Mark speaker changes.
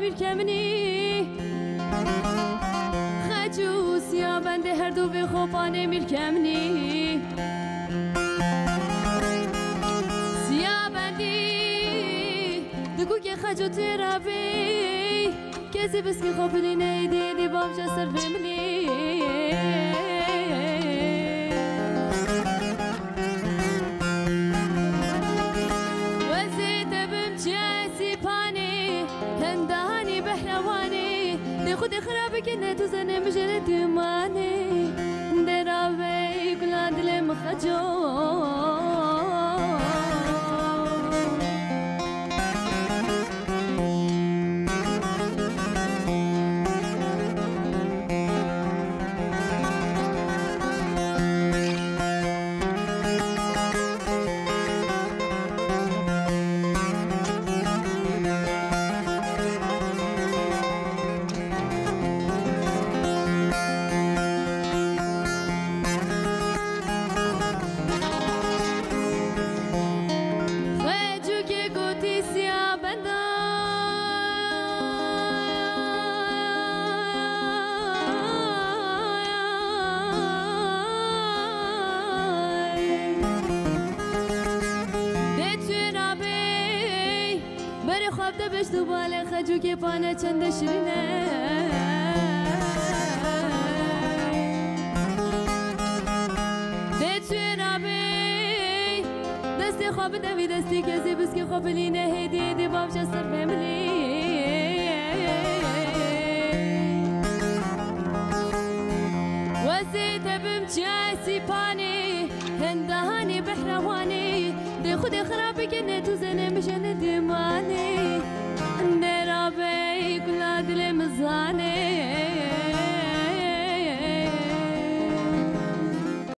Speaker 1: میر کمنی خجوس یا بنده هر دو به خوبانه میر کمنی سیا بندی دکو که خجو تیرا بی کسی بس که خوب لینه دیدی بام جسر بملی خود خراب کنه تو زنه مجره دیمانه دراوی کلان دل مخجو دوباره خجو که پانه چند شیرینه توی رابی دستی خواب دوی دستی کسی بس که خواب لینه هیدی دی بام جسر بملی وزی تبم چای سیپانی هندهانی بحروانی دی خود خرابی کنه تو زنه